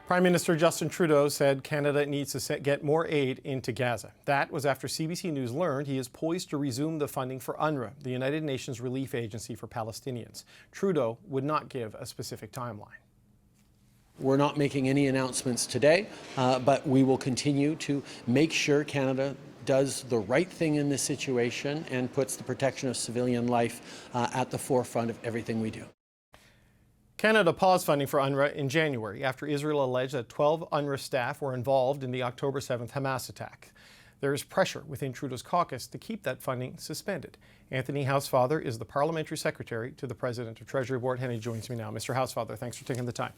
Prime Minister Justin Trudeau said Canada needs to get more aid into Gaza. That was after CBC News learned he is poised to resume the funding for UNRWA, the United Nations relief agency for Palestinians. Trudeau would not give a specific timeline. We're not making any announcements today, but we will continue to make sure Canada does the right thing in this situation and puts the protection of civilian life at the forefront of everything we do. Canada paused funding for UNRWA in January after Israel alleged that 12 UNRWA staff were involved in the October 7th Hamas attack. There is pressure within Trudeau's caucus to keep that funding suspended. Anthony Housefather is the Parliamentary Secretary to the President of Treasury Board, and he joins me now. Mr. Housefather, thanks for taking the time.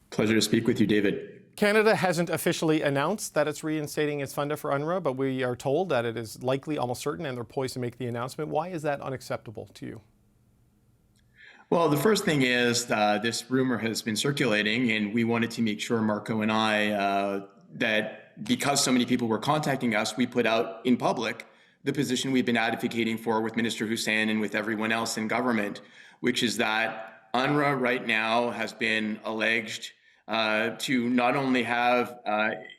Pleasure to speak with you, David. Canada hasn't officially announced that it's reinstating its funding for UNRWA, but we are told that it is likely, almost certain, and they're poised to make the announcement. Why is that unacceptable to you? Well, the first thing is this rumor has been circulating, and we wanted to make sure, Marco and I, that because so many people were contacting us, we put out in public the position we've been advocating for with Minister Hussein and with everyone else in government, which is that UNRWA right now has been alleged to not only have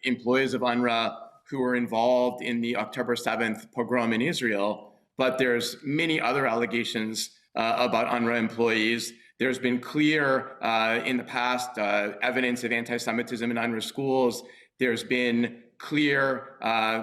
employees of UNRWA who were involved in the October 7th pogrom in Israel, but there's many other allegations about UNRWA employees. There's been clear in the past evidence of anti-Semitism in UNRWA schools. There's been clear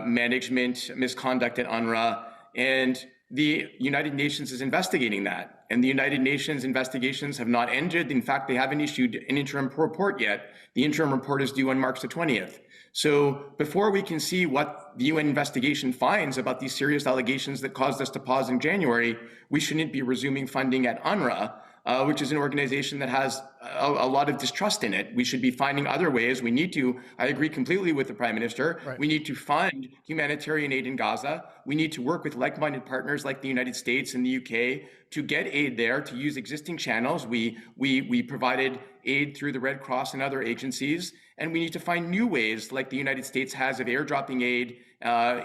management misconduct at UNRWA, and the United Nations is investigating that. And the United Nations investigations have not ended. In fact, they haven't issued an interim report yet. The interim report is due on March the 20th. So before we can see what the UN investigation finds about these serious allegations that caused us to pause in January, we shouldn't be resuming funding at UNRWA, which is an organization that has a lot of distrust in it. We should be finding other ways. We need to, I agree completely with the Prime Minister, right. We need to fund humanitarian aid in Gaza. We need to work with like-minded partners like the United States and the UK to get aid there, to use existing channels. We provided aid through the Red Cross and other agencies, and we need to find new ways like the United States has of airdropping aid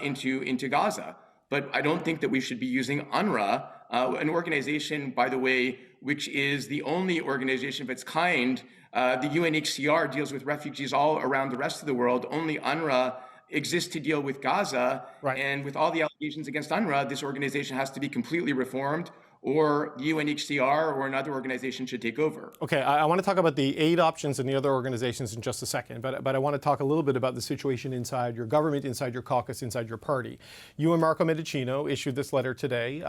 into Gaza. But I don't think that we should be using UNRWA, an organization, by the way, which is the only organization of its kind. The UNHCR deals with refugees all around the rest of the world. Only UNRWA exists to deal with Gaza. Right. And with all the allegations against UNRWA, this organization has to be completely reformed, or UNHCR or another organization should take over. Okay, I want to talk about the aid options and the other organizations in just a second, but I want to talk a little bit about the situation inside your government, inside your caucus, inside your party. You and Marco Mendicino issued this letter today,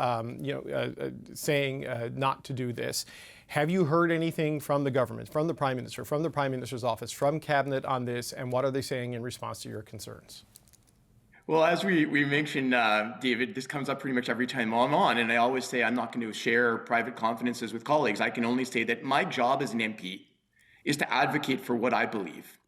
saying not to do this. Have you heard anything from the government, from the Prime Minister, from the Prime Minister's office, from Cabinet on this, and what are they saying in response to your concerns? Well, as we mentioned, David, this comes up pretty much every time I'm on, and I always say I'm not going to share private confidences with colleagues. I can only say that my job as an MP is to advocate for what I believe.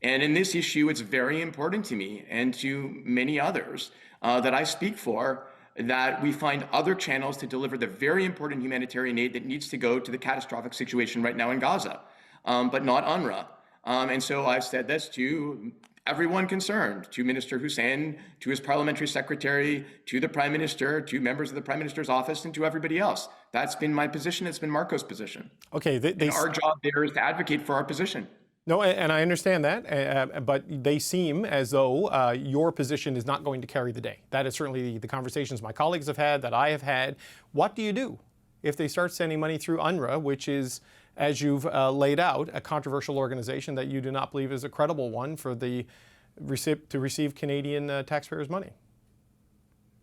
And in this issue, it's very important to me and to many others that I speak for, that we find other channels to deliver the very important humanitarian aid that needs to go to the catastrophic situation right now in Gaza, but not UNRWA. And so I've said this to everyone concerned, to Minister Hussein, to his parliamentary secretary, to the Prime Minister, to members of the Prime Minister's office, and to everybody else. That's been my position. It's been Marco's position. Okay. And our job there is to advocate for our position. No, and I understand that, but they seem as though your position is not going to carry the day. That is certainly the conversations my colleagues have had, that I have had. What do you do if they start sending money through UNRWA, which is, as you've laid out, a controversial organization that you do not believe is a credible one for the to receive Canadian taxpayers' money?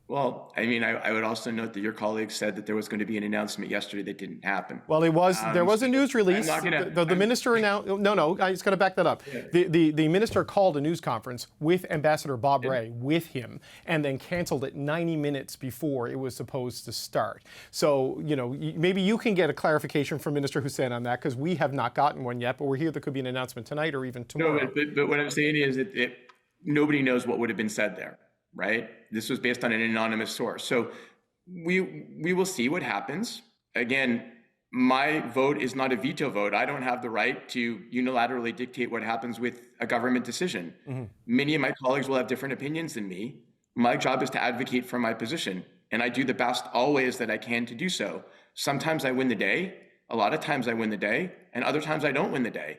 Well, I mean, I would also note that your colleagues said that there was going to be an announcement yesterday that didn't happen. Well, there was a news release. The minister announced. No, I just got to back that up. Yeah. The minister called a news conference with Ambassador Bob Rae with him, and then canceled it 90 minutes before it was supposed to start. So, maybe you can get a clarification from Minister Hussein on that, because we have not gotten one yet. But we're here. There could be an announcement tonight or even tomorrow. No, but what I'm saying is that nobody knows what would have been said there. Right? This was based on an anonymous source. So we will see what happens. Again, my vote is not a veto vote. I don't have the right to unilaterally dictate what happens with a government decision. Mm-hmm. Many of my colleagues will have different opinions than me. My job is to advocate for my position, and I do the best always that I can to do so. Sometimes I win the day. A lot of times I win the day, and other times I don't win the day.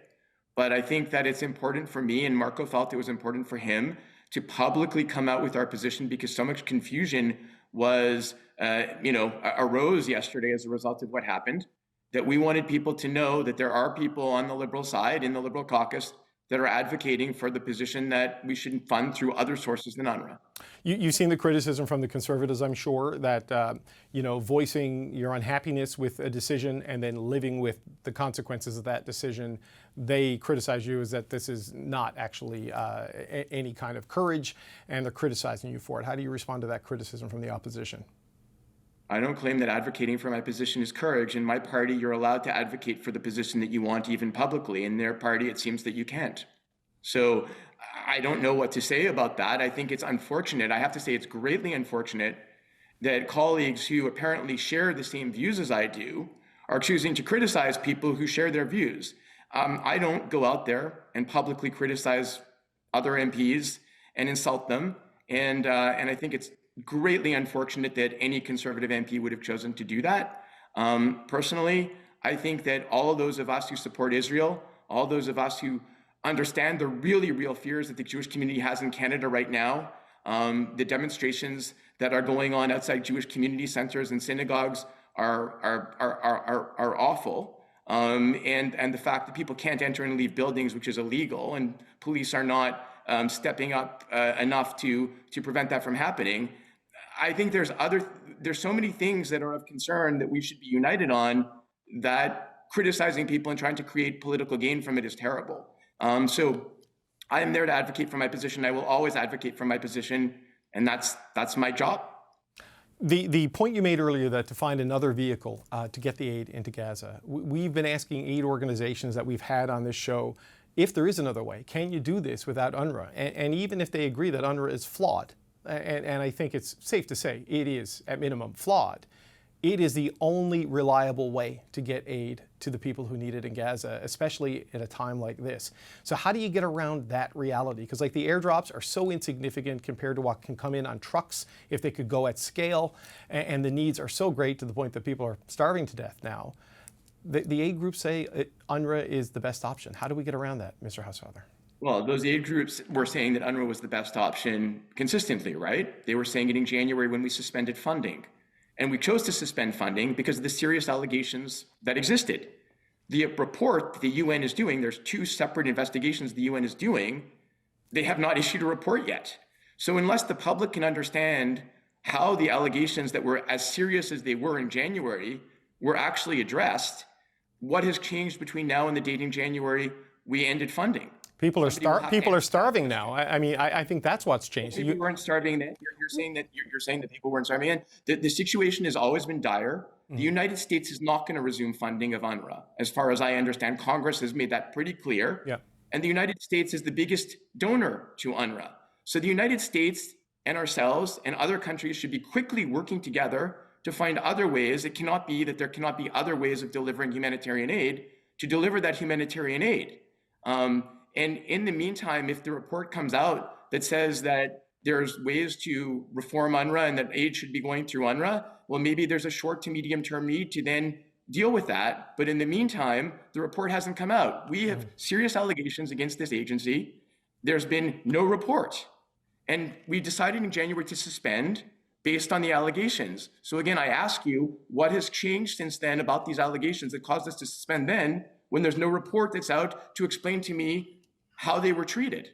But I think that it's important for me, and Marco felt it was important for him, to publicly come out with our position, because so much confusion was, arose yesterday as a result of what happened, that we wanted people to know that there are people on the Liberal side, in the Liberal caucus, that are advocating for the position that we should fund through other sources than UNRWA. You've seen the criticism from the Conservatives, I'm sure, that voicing your unhappiness with a decision and then living with the consequences of that decision. They criticize you as that this is not actually any kind of courage, and they're criticizing you for it. How do you respond to that criticism from the opposition? I don't claim that advocating for my position is courage. In my party, you're allowed to advocate for the position that you want, even publicly. In their party, it seems that you can't. So I don't know what to say about that. I think it's unfortunate. I have to say it's greatly unfortunate that colleagues who apparently share the same views as I do are choosing to criticize people who share their views. I don't go out there and publicly criticize other MPs and insult them. And I think it's greatly unfortunate that any Conservative MP would have chosen to do that. Personally, I think that all of those of us who support Israel, all those of us who understand the really real fears that the Jewish community has in Canada right now, the demonstrations that are going on outside Jewish community centers and synagogues are awful. And the fact that people can't enter and leave buildings, which is illegal, and police are not stepping up enough to prevent that from happening. I think there's so many things that are of concern that we should be united on, that criticizing people and trying to create political gain from it is terrible. So I am there to advocate for my position. I will always advocate for my position, and that's my job. The point you made earlier, that to find another vehicle to get the aid into Gaza, we've been asking aid organizations that we've had on this show, if there is another way, can you do this without UNRWA? And even if they agree that UNRWA is flawed, and I think it's safe to say it is at minimum flawed, it is the only reliable way to get aid to the people who need it in Gaza, especially at a time like this. So how do you get around that reality? Because the airdrops are so insignificant compared to what can come in on trucks if they could go at scale, and the needs are so great to the point that people are starving to death now. The aid groups say UNRWA is the best option. How do we get around that, Mr. Housefather? Well, those aid groups were saying that UNRWA was the best option consistently, right? They were saying it in January when we suspended funding. And we chose to suspend funding because of the serious allegations that existed. The report the UN is doing, there's 2 separate investigations the UN is doing, they have not issued a report yet. So unless the public can understand how the allegations that were as serious as they were in January were actually addressed, what has changed between now and the date in January we ended funding? People are starving now. I think that's what's changed. People weren't starving then. You're saying that people weren't starving. And the situation has always been dire. The United States is not going to resume funding of UNRWA. As far as I understand, Congress has made that pretty clear. Yeah. And the United States is the biggest donor to UNRWA. So the United States and ourselves and other countries should be quickly working together to find other ways. It cannot be that there cannot be other ways of delivering humanitarian aid to deliver that humanitarian aid. And in the meantime, if the report comes out that says that there's ways to reform UNRWA and that aid should be going through UNRWA, well, maybe there's a short to medium term need to then deal with that. But in the meantime, the report hasn't come out. We have serious allegations against this agency. There's been no report. And we decided in January to suspend based on the allegations. So again, I ask you, what has changed since then about these allegations that caused us to suspend then, when there's no report that's out to explain to me how they were treated?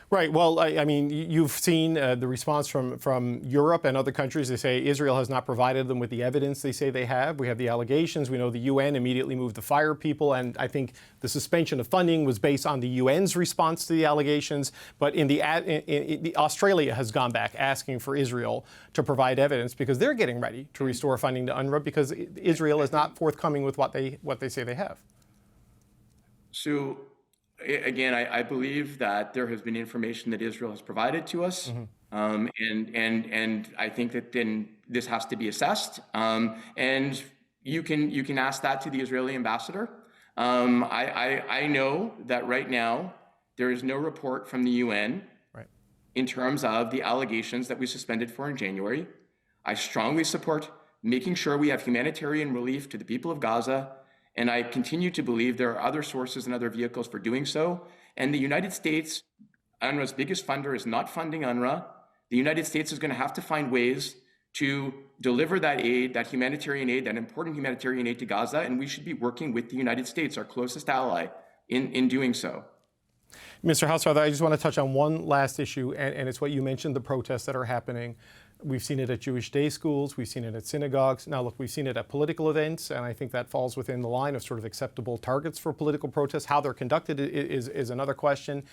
Right. Well, I mean, you've seen the response from Europe and other countries. They say Israel has not provided them with the evidence they say they have. We have the allegations. We know the UN immediately moved to fire people. And I think the suspension of funding was based on the UN's response to the allegations. But Australia has gone back asking for Israel to provide evidence because they're getting ready to restore funding to UNRWA because Israel is not forthcoming with what they say they have. So, again, I believe that there has been information that Israel has provided to us, and I think that then this has to be assessed. And you can ask that to the Israeli ambassador. I know that right now there is no report from the UN in terms of the allegations that we suspended for in January. I strongly support making sure we have humanitarian relief to the people of Gaza And I continue to believe there are other sources and other vehicles for doing so. And the United States, UNRWA's biggest funder, is not funding UNRWA. The United States is going to have to find ways to deliver that aid, that humanitarian aid, that important humanitarian aid to Gaza, and we should be working with the United States, our closest ally, in doing so. Mr. Housefather, I just want to touch on one last issue, and it's what you mentioned, the protests that are happening. We've seen it at Jewish day schools, we've seen it at synagogues. Now, look, we've seen it at political events, and I think that falls within the line of sort of acceptable targets for political protests. How they're conducted is another question.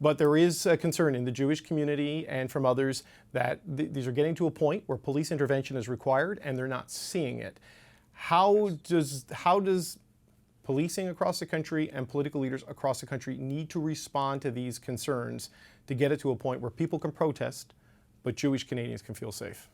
But there is a concern in the Jewish community and from others that these are getting to a point where police intervention is required and they're not seeing it. How does policing across the country and political leaders across the country need to respond to these concerns to get it to a point where people can protest, but Jewish Canadians can feel safe?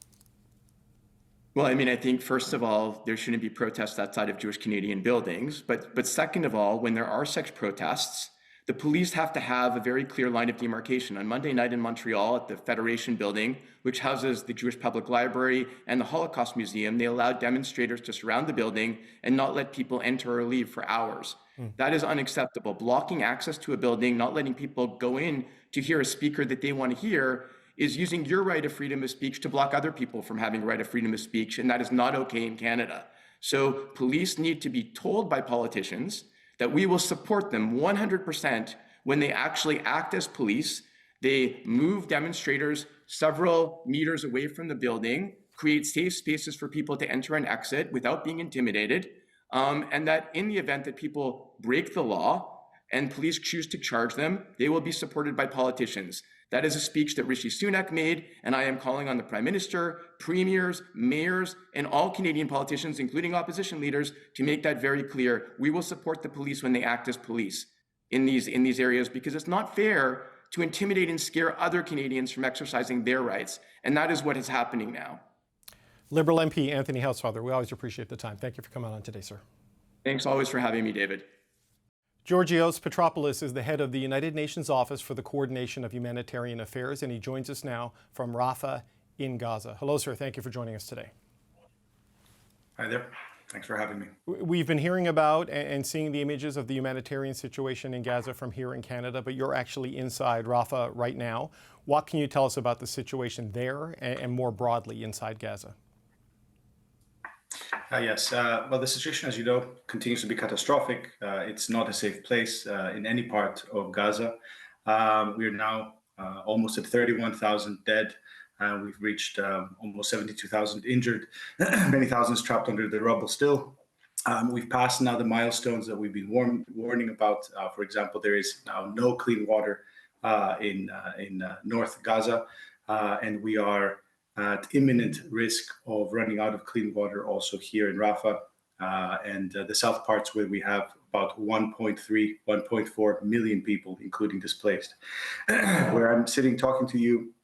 Well, I mean, I think, first of all, there shouldn't be protests outside of Jewish Canadian buildings. But second of all, when there are such protests, the police have to have a very clear line of demarcation. On Monday night in Montreal at the Federation Building, which houses the Jewish Public Library and the Holocaust Museum, they allowed demonstrators to surround the building and not let people enter or leave for hours. That is unacceptable. Blocking access to a building, not letting people go in to hear a speaker that they want to hear, is using your right of freedom of speech to block other people from having a right of freedom of speech, and that is not okay in Canada. So police need to be told by politicians that we will support them 100% when they actually act as police. They move demonstrators several meters away from the building, create safe spaces for people to enter and exit without being intimidated, and that in the event that people break the law and police choose to charge them, they will be supported by politicians. That is a speech that Rishi Sunak made, and I am calling on the Prime Minister, premiers, mayors, and all Canadian politicians, including opposition leaders, to make that very clear. We will support the police when they act as police in these areas, because it's not fair to intimidate and scare other Canadians from exercising their rights, and that is what is happening now. Liberal MP Anthony Housefather, we always appreciate the time. Thank you for coming on today, sir. Thanks always for having me, David. Georgios Petropoulos is the head of the United Nations Office for the Coordination of Humanitarian Affairs, and he joins us now from Rafah in Gaza. Hello, sir. Thank you for joining us today. Hi there. Thanks for having me. We've been hearing about and seeing the images of the humanitarian situation in Gaza from here in Canada, but you're actually inside Rafah right now. What can you tell us about the situation there and more broadly inside Gaza? Yes. Well, the situation, as you know, continues to be catastrophic. It's not a safe place in any part of Gaza. We are now almost at 31,000 dead. We've reached almost 72,000 injured, many thousands trapped under the rubble still. We've passed now the milestones that we've been warning about. For example, there is now no clean water in North Gaza, and we are at imminent risk of running out of clean water also here in Rafah and the south parts, where we have about 1.4 million people, including displaced. Where I'm sitting talking to you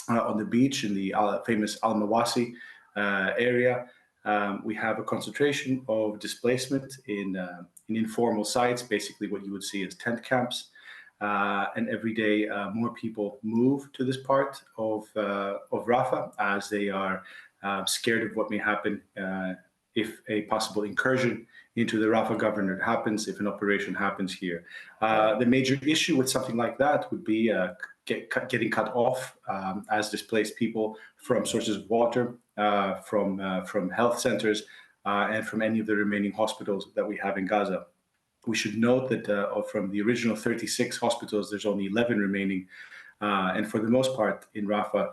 on the beach in the famous Al Mawasi area, we have a concentration of displacement in informal sites, basically what you would see as tent camps. And every day more people move to this part of Rafah, as they are scared of what may happen if a possible incursion into the Rafah government happens, if an operation happens here. The major issue with something like that would be getting cut off as displaced people from sources of water, from health centers, and from any of the remaining hospitals that we have in Gaza. We should note that from the original 36 hospitals, there's only 11 remaining. And for the most part in Rafah,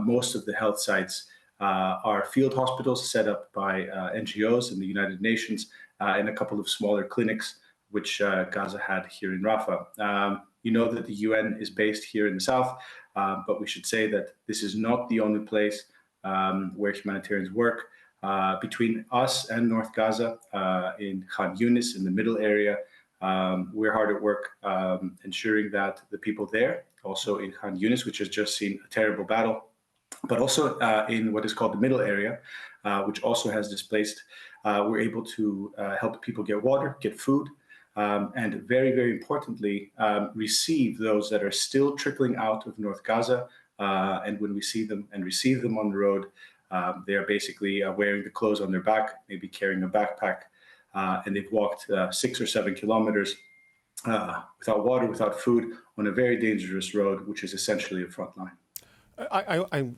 most of the health sites are field hospitals set up by NGOs and the United Nations, and a couple of smaller clinics, which Gaza had here in Rafah. You know that the UN is based here in the south, but we should say that this is not the only place where humanitarians work. Between us and North Gaza, in Khan Yunis, in the middle area, we're hard at work ensuring that the people there, also in Khan Yunis, which has just seen a terrible battle, but also in what is called the middle area, which also has displaced, we're able to help people get water, get food, and very, very importantly, receive those that are still trickling out of North Gaza. And when we see them and receive them on the road, they are basically wearing the clothes on their back, maybe carrying a backpack, and they've walked 6 or 7 kilometers without water, without food, on a very dangerous road, which is essentially a front line.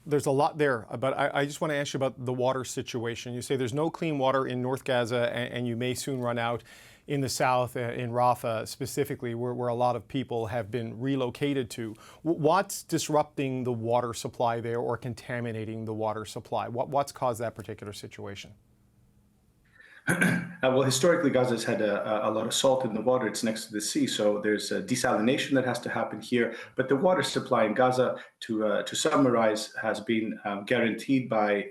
There's a lot there, but I just want to ask you about the water situation. You say there's no clean water in North Gaza, and you may soon run out in the south, in Rafah specifically, where a lot of people have been relocated to. What's disrupting the water supply there or contaminating the water supply? What's caused that particular situation? Well, historically, Gaza has had a lot of salt in the water. It's next to the sea, so there's a desalination that has to happen here. But the water supply in Gaza, to summarize, has been guaranteed by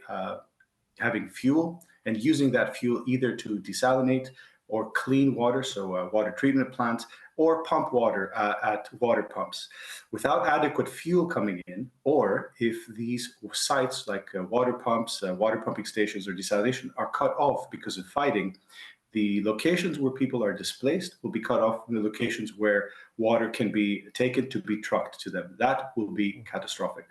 having fuel and using that fuel either to desalinate or clean water, so water treatment plants, or pump water at water pumps. Without adequate fuel coming in, or if these sites like water pumps, water pumping stations, or desalination are cut off because of fighting, the locations where people are displaced will be cut off from the locations where water can be taken to be trucked to them. That will be catastrophic.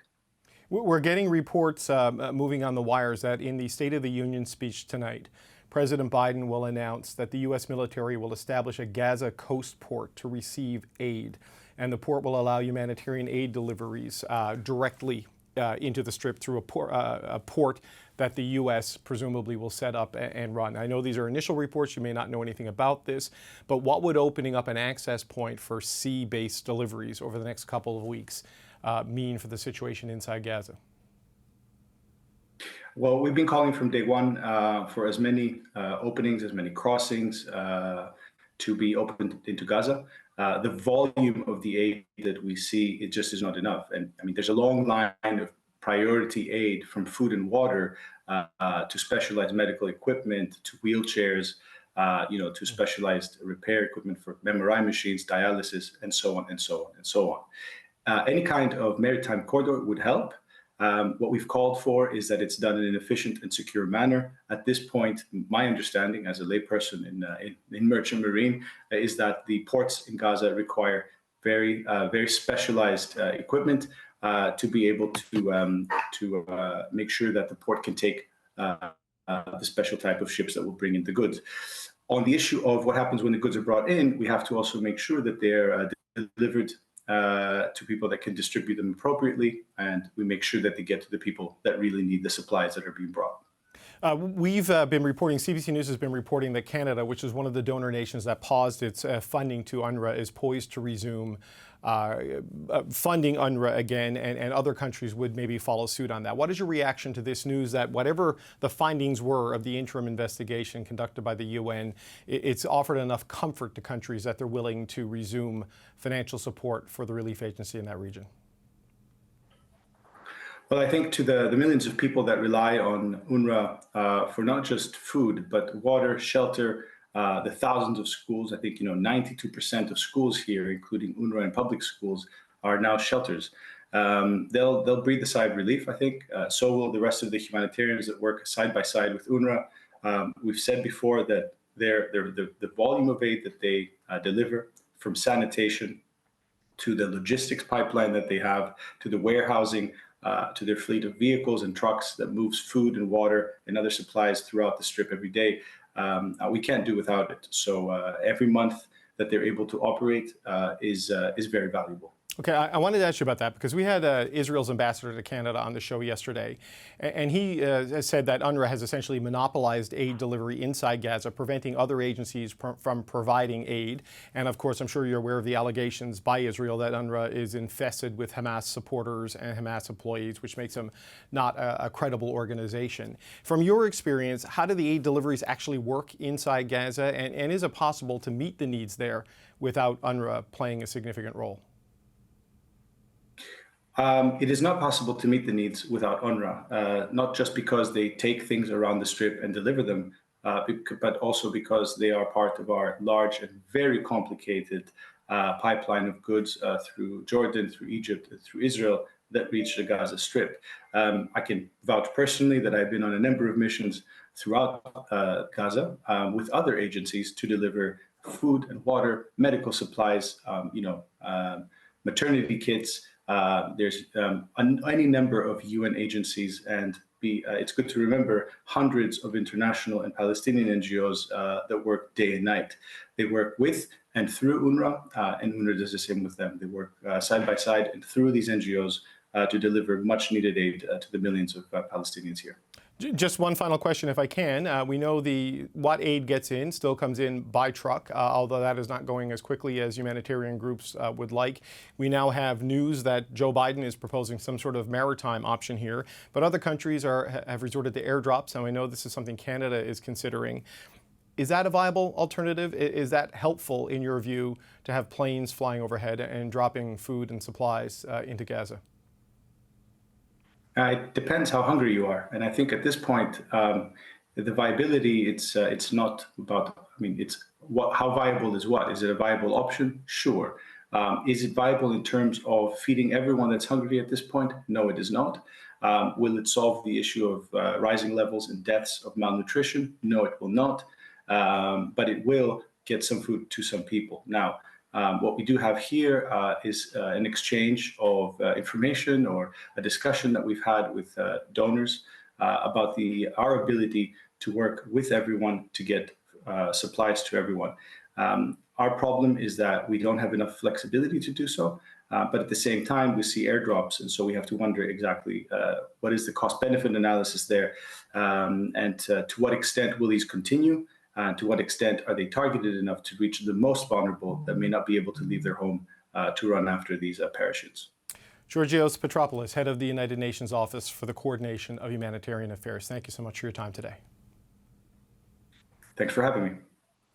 We're getting reports moving on the wires that in the State of the Union speech tonight, President Biden will announce that the U.S. military will establish a Gaza coast port to receive aid. And the port will allow humanitarian aid deliveries directly into the Strip through a port that the U.S. presumably will set up and run. I know these are initial reports. You may not know anything about this, but what would opening up an access point for sea-based deliveries over the next couple of weeks mean for the situation inside Gaza? Well, we've been calling from day one for as many openings, as many crossings to be opened into Gaza. The volume of the aid that we see, it just is not enough. And I mean, there's a long line of priority aid from food and water to specialized medical equipment, to wheelchairs, to specialized repair equipment for MRI machines, dialysis, and so on and so on and so on. Any kind of maritime corridor would help. What we've called for is that it's done in an efficient and secure manner. At this point, my understanding as a layperson in merchant marine is that the ports in Gaza require very specialized equipment to be able to make sure that the port can take the special type of ships that will bring in the goods. On the issue of what happens when the goods are brought in, we have to also make sure that they're delivered to people that can distribute them appropriately, and we make sure that they get to the people that really need the supplies that are being brought. We've been reporting, CBC News has been reporting that Canada, which is one of the donor nations that paused its funding to UNRWA, is poised to resume funding UNRWA again, and other countries would maybe follow suit on that. What is your reaction to this news that whatever the findings were of the interim investigation conducted by the UN, it's offered enough comfort to countries that they're willing to resume financial support for the relief agency in that region? Well, I think to the millions of people that rely on UNRWA for not just food, but water, shelter, the thousands of schools, I think 92% of schools here, including UNRWA and public schools, are now shelters. They'll breathe a sigh of relief, I think. So will the rest of the humanitarians that work side by side with UNRWA. We've said before that the volume of aid that they deliver, from sanitation to the logistics pipeline that they have, to the warehousing, to their fleet of vehicles and trucks that moves food and water and other supplies throughout the Strip every day. We can't do without it. So every month that they're able to operate is very valuable. Okay, I wanted to ask you about that because we had Israel's ambassador to Canada on the show yesterday, and he said that UNRWA has essentially monopolized aid delivery inside Gaza, preventing other agencies from providing aid. And of course, I'm sure you're aware of the allegations by Israel that UNRWA is infested with Hamas supporters and Hamas employees, which makes them not a credible organization. From your experience, how do the aid deliveries actually work inside Gaza, and is it possible to meet the needs there without UNRWA playing a significant role? It is not possible to meet the needs without UNRWA, not just because they take things around the Strip and deliver them, but also because they are part of our large and very complicated pipeline of goods through Jordan, through Egypt, through Israel that reach the Gaza Strip. I can vouch personally that I've been on a number of missions throughout Gaza with other agencies to deliver food and water, medical supplies, maternity kits. There's any number of UN agencies and it's good to remember hundreds of international and Palestinian NGOs that work day and night. They work with and through UNRWA, and UNRWA does the same with them. They work side by side and through these NGOs to deliver much needed aid to the millions of Palestinians here. Just one final question, if I can. We know what aid gets in still comes in by truck, although that is not going as quickly as humanitarian groups would like. We now have news that Joe Biden is proposing some sort of maritime option here, but other countries have resorted to airdrops, and we know this is something Canada is considering. Is that a viable alternative? Is that helpful, in your view, to have planes flying overhead and dropping food and supplies into Gaza? It depends how hungry you are, and I think at this point, the viability it's not about. I mean, it's how viable is what? Is it a viable option? Sure. Is it viable in terms of feeding everyone that's hungry at this point? No, it is not. Will it solve the issue of rising levels and deaths of malnutrition? No, it will not. But it will get some food to some people. Now, what we do have here is an exchange of information or a discussion that we've had with donors about our ability to work with everyone to get supplies to everyone. Our problem is that we don't have enough flexibility to do so, but at the same time, we see airdrops, and so we have to wonder exactly what is the cost-benefit analysis there, and to what extent will these continue? To what extent are they targeted enough to reach the most vulnerable that may not be able to leave their home to run after these parachutes? Georgios Petropoulos, head of the United Nations Office for the Coordination of Humanitarian Affairs. Thank you so much for your time today. Thanks for having me.